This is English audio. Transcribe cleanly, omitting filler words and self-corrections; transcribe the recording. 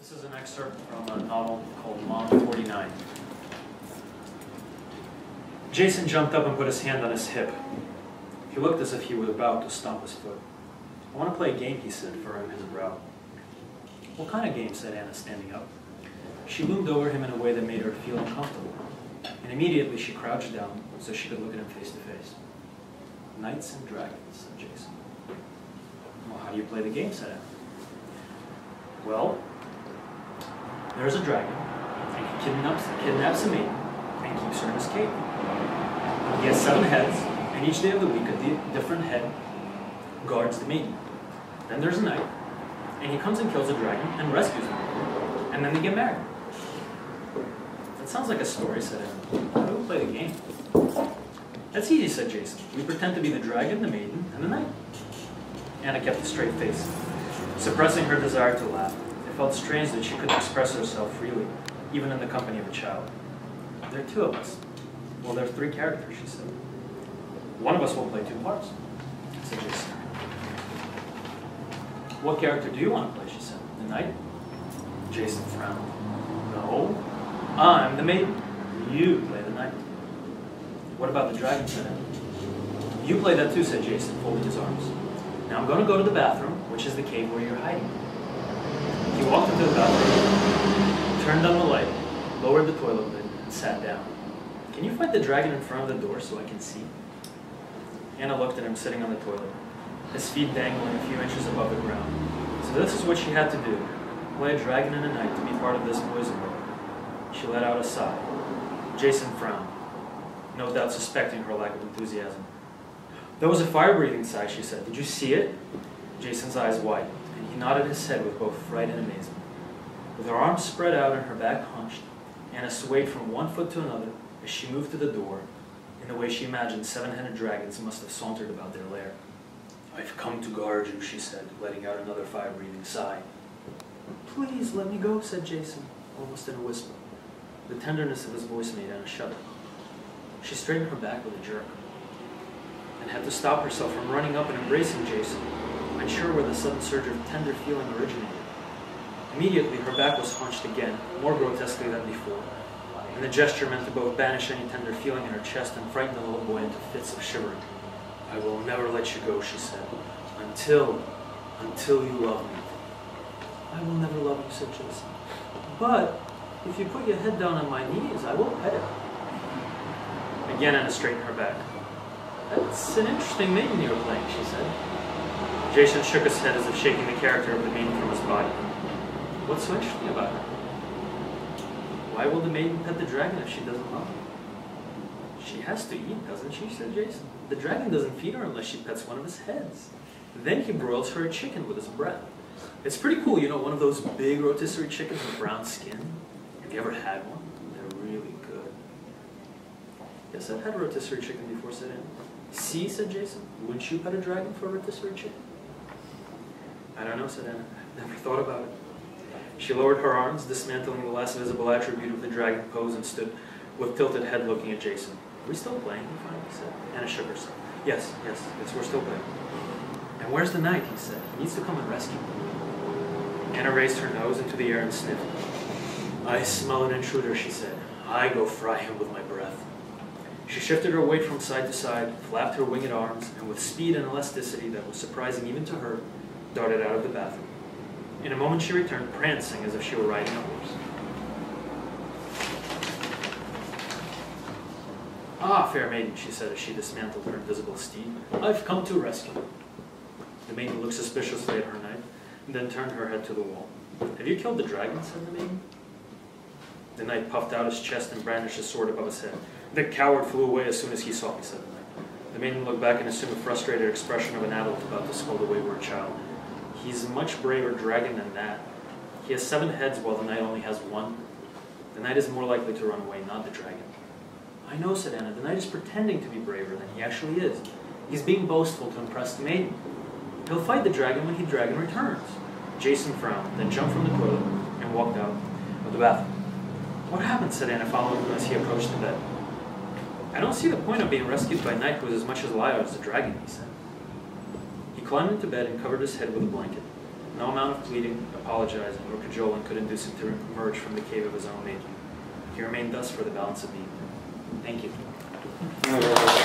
This is an excerpt from a novel called Mom 49. Jason jumped up and put his hand on his hip. He looked as if he were about to stomp his foot. "I want to play a game," he said, furrowing his brow. "What kind of game?" said Anna, standing up. She loomed over him in a way that made her feel uncomfortable, and immediately she crouched down so she could look at him face to face. "Knights and Dragons," said Jason. "Well, how do you play the game?" said Anna. "Well, there's a dragon, and he kidnaps a maiden and keeps her in his cave. He has 7 heads, and each day of the week a different head guards the maiden. Then there's a knight, and he comes and kills a dragon and rescues him, and then they get married." "That sounds like a story," said Anna. "How do we play the game?" "That's easy," said Jason. "We pretend to be the dragon, the maiden, and the knight." Anna kept a straight face, suppressing her desire to laugh. It felt strange that she couldn't express herself freely, even in the company of a child. "There are 2 of us." "Well, there are 3 characters," she said. "One of us will play 2 parts," said Jason. "What character do you want to play?" she said. "The knight?" Jason frowned. "No, I'm the maiden. You play the knight." "What about the dragon?" said Anna. "You play that too," said Jason, folding his arms. "Now I'm going to go to the bathroom, which is the cave where you're hiding." He walked into the bathroom, turned on the light, lowered the toilet lid, and sat down. "Can you fight the dragon in front of the door so I can see?" Anna looked at him sitting on the toilet, his feet dangling a few inches above the ground. So this is what she had to do, play a dragon and a knight to be part of this boys' world. She let out a sigh. Jason frowned, no doubt suspecting her lack of enthusiasm. "That was a fire-breathing sigh," she said. "Did you see it?" Jason's eyes widened, and he nodded his head with both fright and amazement. With her arms spread out and her back hunched, Anna swayed from one foot to another as she moved to the door in the way she imagined 7-headed dragons must have sauntered about their lair. "I've come to guard you," she said, letting out another fire-breathing sigh. "Please let me go," said Jason, almost in a whisper. The tenderness of his voice made Anna shudder. She straightened her back with a jerk, and had to stop herself from running up and embracing Jason, unsure where the sudden surge of tender feeling originated. Immediately, her back was hunched again, more grotesquely than before, and the gesture meant to both banish any tender feeling in her chest and frighten the little boy into fits of shivering. "I will never let you go," she said, until you love me." "I will never love you," said Jason. "But if you put your head down on my knees, I will pet it." Again, Anna straightened her back. "That's an interesting maiden you're playing," she said. Jason shook his head as if shaking the character of the maiden from his body. "What's so interesting about her?" "Why will the maiden pet the dragon if she doesn't love him?" "She has to eat, doesn't she?" said Jason. "The dragon doesn't feed her unless she pets one of his heads. Then he broils her a chicken with his breath. It's pretty cool, you know, one of those big rotisserie chickens with brown skin. Have you ever had one? They're really good." "Yes, I've had rotisserie chicken before," said Anna. "See," said Jason. "Wouldn't you pet a dragon for a rotisserie chicken?" "I don't know," said Anna. "I've never thought about it." She lowered her arms, dismantling the last visible attribute of the dragon pose, and stood with tilted head looking at Jason. "Are we still playing?" he finally said. Anna shook herself. Yes, we're still playing." "And where's the knight?" he said. "He needs to come and rescue me." Anna raised her nose into the air and sniffed. "I smell an intruder," she said. "I go fry him with my breath." She shifted her weight from side to side, flapped her winged arms, and with speed and elasticity that was surprising even to her, darted out of the bathroom. In a moment she returned, prancing as if she were riding a horse. "Ah, fair maiden," she said as she dismantled her invisible steed. "I've come to rescue." The maiden looked suspiciously at her knight, and then turned her head to the wall. "Have you killed the dragon?" said the maiden. The knight puffed out his chest and brandished his sword above his head. "The coward flew away as soon as he saw me," said the knight. The maiden looked back and assumed a frustrated expression of an adult about to scold a wayward child. "He's a much braver dragon than that. He has 7 heads while the knight only has 1. The knight is more likely to run away, not the dragon." "I know," said Anna. "The knight is pretending to be braver than he actually is. He's being boastful to impress the maiden. He'll fight the dragon when the dragon returns." Jason frowned, then jumped from the toilet and walked out of the bathroom. "What happened?" said Anna, following him as he approached the bed. "I don't see the point of being rescued by a knight who is as much a liar as the dragon," he said. He climbed into bed and covered his head with a blanket. No amount of pleading, apologizing, or cajoling could induce him to emerge from the cave of his own making. He remained thus for the balance of the evening. Thank you.